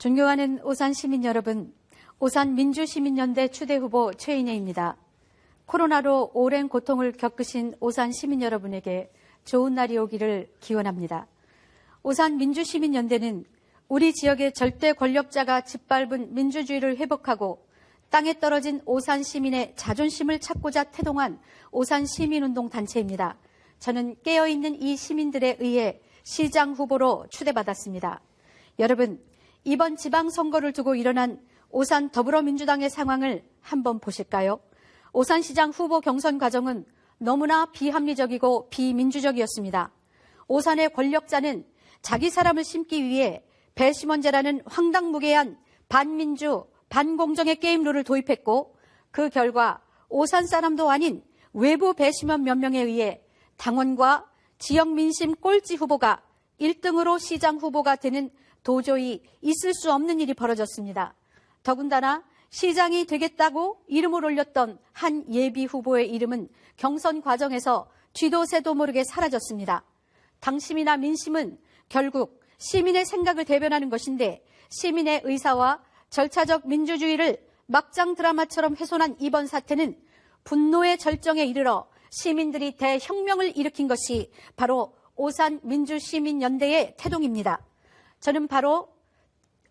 존경하는 오산 시민 여러분, 오산 민주시민연대 추대후보 최인혜입니다. 코로나로 오랜 고통을 겪으신 오산 시민 여러분에게 좋은 날이 오기를 기원합니다. 오산 민주시민연대는 우리 지역의 절대 권력자가 짓밟은 민주주의를 회복하고 땅에 떨어진 오산 시민의 자존심을 찾고자 태동한 오산 시민운동 단체입니다. 저는 깨어있는 이 시민들에 의해 시장 후보로 추대받았습니다. 여러분, 이번 지방선거를 두고 일어난 오산 더불어민주당의 상황을 한번 보실까요? 오산시장 후보 경선 과정은 너무나 비합리적이고 비민주적이었습니다. 오산의 권력자는 자기 사람을 심기 위해 배심원제라는 황당무계한 반민주, 반공정의 게임 룰을 도입했고 그 결과 오산 사람도 아닌 외부 배심원 몇 명에 의해 당원과 지역 민심 꼴찌 후보가 1등으로 시장 후보가 되는 도저히 있을 수 없는 일이 벌어졌습니다. 더군다나 시장이 되겠다고 이름을 올렸던 한 예비 후보의 이름은 경선 과정에서 쥐도 새도 모르게 사라졌습니다. 당심이나 민심은 결국 시민의 생각을 대변하는 것인데 시민의 의사와 절차적 민주주의를 막장 드라마처럼 훼손한 이번 사태는 분노의 절정에 이르러 시민들이 대혁명을 일으킨 것이 바로 오산 민주시민연대의 태동입니다. 저는 바로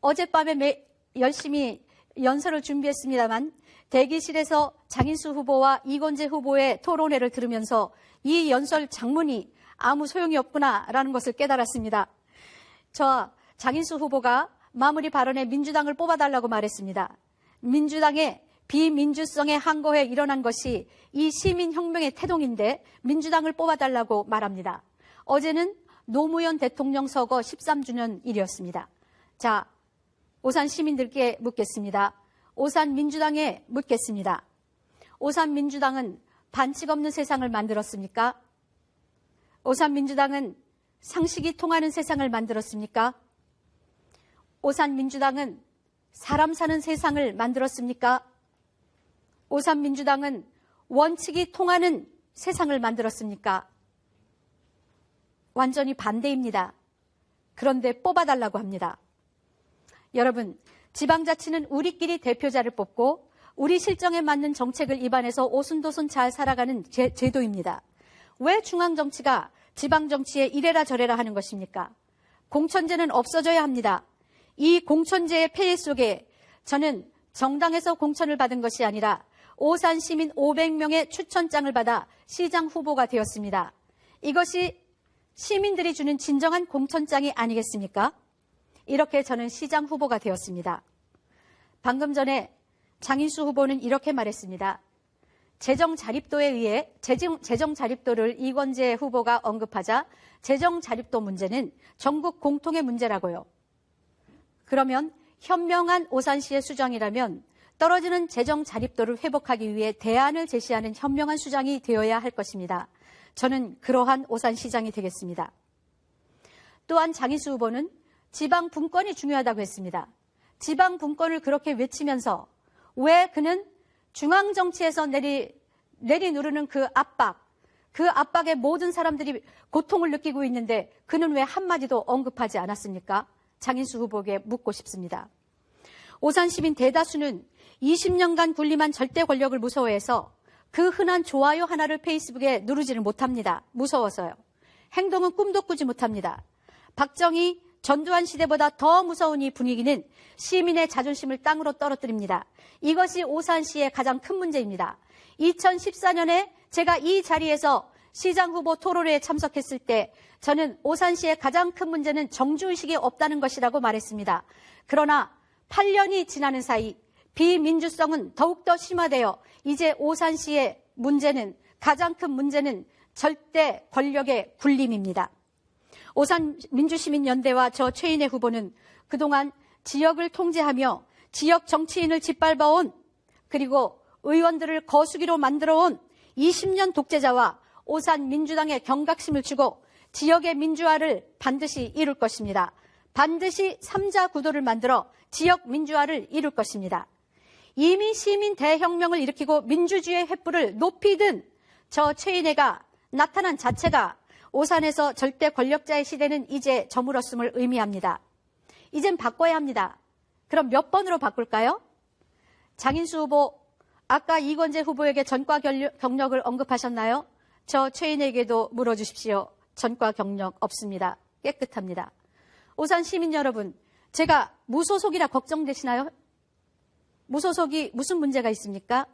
어젯밤에 열심히 연설을 준비했습니다만 대기실에서 장인수 후보와 이건재 후보의 토론회를 들으면서 이 연설 장문이 아무 소용이 없구나라는 것을 깨달았습니다. 저와 장인수 후보가 마무리 발언에 민주당을 뽑아달라고 말했습니다. 민주당의 비민주성에 항거해 일어난 것이 이 시민혁명의 태동인데 민주당을 뽑아달라고 말합니다. 어제는 노무현 대통령 서거 13주년일이었습니다. 자, 오산 시민들께 묻겠습니다. 오산 민주당에 묻겠습니다. 오산 민주당은 반칙 없는 세상을 만들었습니까? 오산 민주당은 상식이 통하는 세상을 만들었습니까? 오산 민주당은 사람 사는 세상을 만들었습니까? 오산 민주당은 원칙이 통하는 세상을 만들었습니까? 완전히 반대입니다. 그런데 뽑아달라고 합니다. 여러분, 지방자치는 우리끼리 대표자를 뽑고 우리 실정에 맞는 정책을 입안해서 오순도순 잘 살아가는 제도입니다. 왜 중앙정치가 지방정치에 이래라 저래라 하는 것입니까? 공천제는 없어져야 합니다. 이 공천제의 폐해 속에 저는 정당에서 공천을 받은 것이 아니라 오산 시민 500명의 추천장을 받아 시장 후보가 되었습니다. 이것이 시민들이 주는 진정한 공천장이 아니겠습니까? 이렇게 저는 시장 후보가 되었습니다. 방금 전에 장인수 후보는 이렇게 말했습니다. 재정 자립도에 의해 재정 자립도를 이건재 후보가 언급하자 재정 자립도 문제는 전국 공통의 문제라고요. 그러면 현명한 오산시의 수장이라면 떨어지는 재정 자립도를 회복하기 위해 대안을 제시하는 현명한 수장이 되어야 할 것입니다. 저는 그러한 오산시장이 되겠습니다. 또한 장인수 후보는 지방 분권이 중요하다고 했습니다. 지방 분권을 그렇게 외치면서 왜 그는 중앙정치에서 내리누르는 그 압박에 모든 사람들이 고통을 느끼고 있는데 그는 왜 한마디도 언급하지 않았습니까? 장인수 후보에게 묻고 싶습니다. 오산 시민 대다수는 20년간 군림한 절대 권력을 무서워해서 그 흔한 좋아요 하나를 페이스북에 누르지를 못합니다. 무서워서요. 행동은 꿈도 꾸지 못합니다. 박정희, 전두환 시대보다 더 무서운 이 분위기는 시민의 자존심을 땅으로 떨어뜨립니다. 이것이 오산시의 가장 큰 문제입니다. 2014년에 제가 이 자리에서 시장 후보 토론회에 참석했을 때 저는 오산시의 가장 큰 문제는 정주의식이 없다는 것이라고 말했습니다. 그러나 8년이 지나는 사이 비민주성은 더욱더 심화되어 이제 오산시의 문제는 가장 큰 문제는 절대 권력의 군림입니다. 오산 민주시민연대와 저 최인혜 후보는 그동안 지역을 통제하며 지역 정치인을 짓밟아온 그리고 의원들을 거수기로 만들어온 20년 독재자와 오산 민주당의 경각심을 주고 지역의 민주화를 반드시 이룰 것입니다. 반드시 3자 구도를 만들어 지역 민주화를 이룰 것입니다. 이미 시민 대혁명을 일으키고 민주주의의 횃불을 높이 든 저 최인혜가 나타난 자체가 오산에서 절대 권력자의 시대는 이제 저물었음을 의미합니다. 이젠 바꿔야 합니다. 그럼 몇 번으로 바꿀까요? 장인수 후보, 아까 이건재 후보에게 전과 경력을 언급하셨나요? 저 최인에게도 물어주십시오. 전과 경력 없습니다. 깨끗합니다. 오산 시민 여러분, 제가 무소속이라 걱정되시나요? 무소속이 무슨 문제가 있습니까?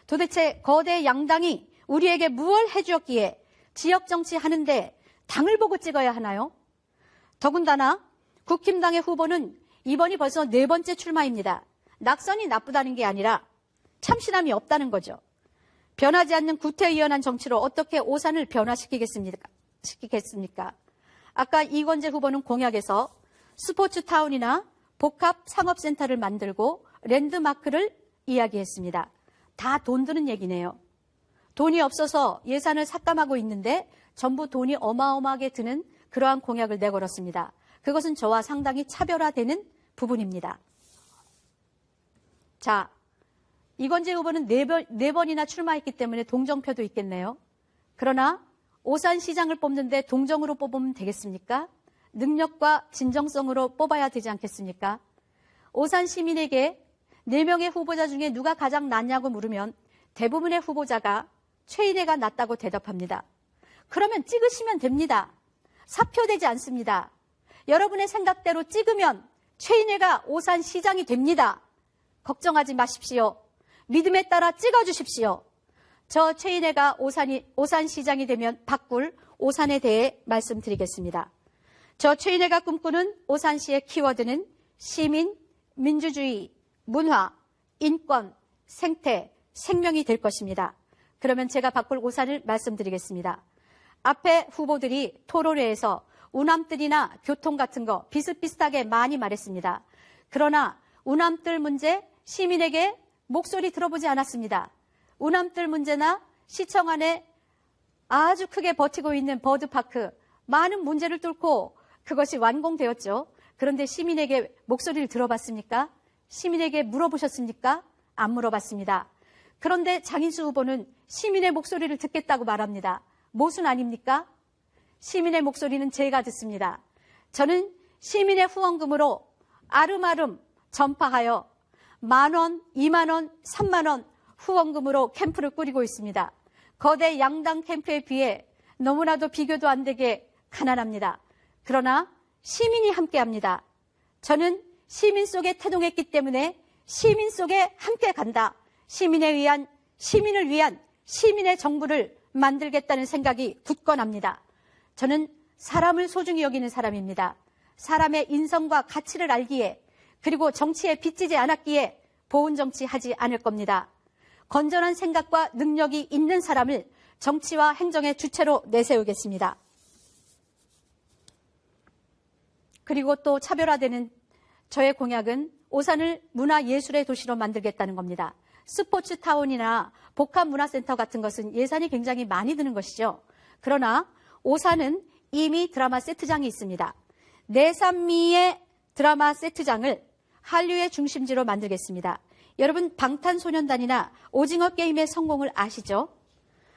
도대체 거대 양당이 우리에게 무엇을 해주었기에 지역 정치 하는데 당을 보고 찍어야 하나요? 더군다나 국힘당의 후보는 이번이 벌써 4번째 출마입니다. 낙선이 나쁘다는 게 아니라 참신함이 없다는 거죠. 변하지 않는 구태의연한 정치로 어떻게 오산을 변화시키겠습니까? 아까 이건재 후보는 공약에서 스포츠타운이나 복합상업센터를 만들고 랜드마크를 이야기했습니다. 다 돈 드는 얘기네요. 돈이 없어서 예산을 삭감하고 있는데 전부 돈이 어마어마하게 드는 그러한 공약을 내걸었습니다. 그것은 저와 상당히 차별화되는 부분입니다. 자, 이건재 후보는 4번이나 출마했기 때문에 동정표도 있겠네요. 그러나 오산시장을 뽑는데 동정으로 뽑으면 되겠습니까? 능력과 진정성으로 뽑아야 되지 않겠습니까? 오산 시민에게 4명의 후보자 중에 누가 가장 낫냐고 물으면 대부분의 후보자가 최인혜가 낫다고 대답합니다. 그러면 찍으시면 됩니다. 사표되지 않습니다. 여러분의 생각대로 찍으면 최인혜가 오산시장이 됩니다. 걱정하지 마십시오. 믿음에 따라 찍어주십시오. 저 최인혜가 오산시장이 되면 바꿀 오산에 대해 말씀드리겠습니다. 저 최인혜가 꿈꾸는 오산시의 키워드는 시민, 민주주의, 문화, 인권, 생태, 생명이 될 것입니다. 그러면 제가 바꿀 오산을 말씀드리겠습니다. 앞에 후보들이 토론회에서 우남뜰이나 교통 같은 거 비슷비슷하게 많이 말했습니다. 그러나 우남뜰 문제 시민에게 목소리 들어보지 않았습니다. 우남뜰 문제나 시청 안에 아주 크게 버티고 있는 버드파크, 많은 문제를 뚫고 그것이 완공되었죠. 그런데 시민에게 목소리를 들어봤습니까? 시민에게 물어보셨습니까? 안 물어봤습니다. 그런데 장인수 후보는 시민의 목소리를 듣겠다고 말합니다. 모순 아닙니까? 시민의 목소리는 제가 듣습니다. 저는 시민의 후원금으로 아름아름 전파하여 10,000원, 20,000원, 30,000원 후원금으로 캠프를 꾸리고 있습니다. 거대 양당 캠프에 비해 너무나도 비교도 안 되게 가난합니다. 그러나 시민이 함께합니다. 저는 시민 속에 태동했기 때문에 시민 속에 함께 간다. 시민을 위한 시민의 정부를 만들겠다는 생각이 굳건합니다. 저는 사람을 소중히 여기는 사람입니다. 사람의 인성과 가치를 알기에 그리고 정치에 빚지지 않았기에 보훈 정치하지 않을 겁니다. 건전한 생각과 능력이 있는 사람을 정치와 행정의 주체로 내세우겠습니다. 그리고 또 차별화되는 저의 공약은 오산을 문화예술의 도시로 만들겠다는 겁니다. 스포츠타운이나 복합문화센터 같은 것은 예산이 굉장히 많이 드는 것이죠. 그러나 오산은 이미 드라마 세트장이 있습니다. 내산미의 드라마 세트장을 한류의 중심지로 만들겠습니다. 여러분 방탄소년단이나 오징어 게임의 성공을 아시죠?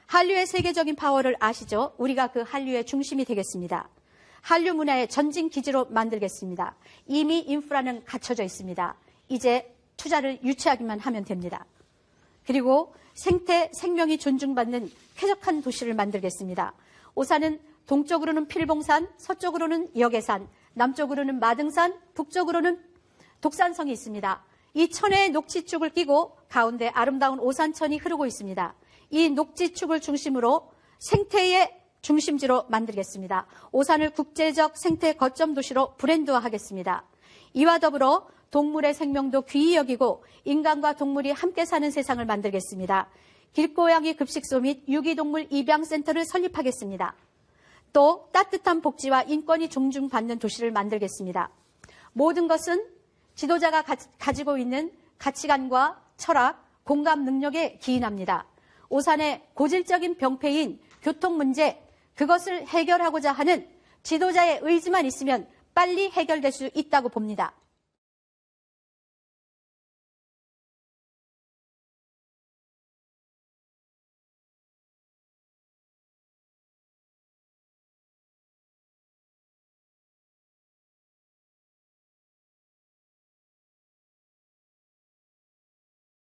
한류의 세계적인 파워를 아시죠? 우리가 그 한류의 중심이 되겠습니다. 한류 문화의 전진 기지로 만들겠습니다. 이미 인프라는 갖춰져 있습니다. 이제 투자를 유치하기만 하면 됩니다. 그리고 생태, 생명이 존중받는 쾌적한 도시를 만들겠습니다. 오산은 동쪽으로는 필봉산, 서쪽으로는 역외산, 남쪽으로는 마등산, 북쪽으로는 독산성이 있습니다. 이 천혜의 녹지축을 끼고 가운데 아름다운 오산천이 흐르고 있습니다. 이 녹지축을 중심으로 생태의 중심지로 만들겠습니다. 오산을 국제적 생태 거점 도시로 브랜드화하겠습니다. 이와 더불어 동물의 생명도 귀히 여기고 인간과 동물이 함께 사는 세상을 만들겠습니다. 길고양이 급식소 및 유기동물 입양센터를 설립하겠습니다. 또 따뜻한 복지와 인권이 존중받는 도시를 만들겠습니다. 모든 것은 지도자가 가지고 있는 가치관과 철학, 공감 능력에 기인합니다. 오산의 고질적인 병폐인 교통 문제, 그것을 해결하고자 하는 지도자의 의지만 있으면 빨리 해결될 수 있다고 봅니다.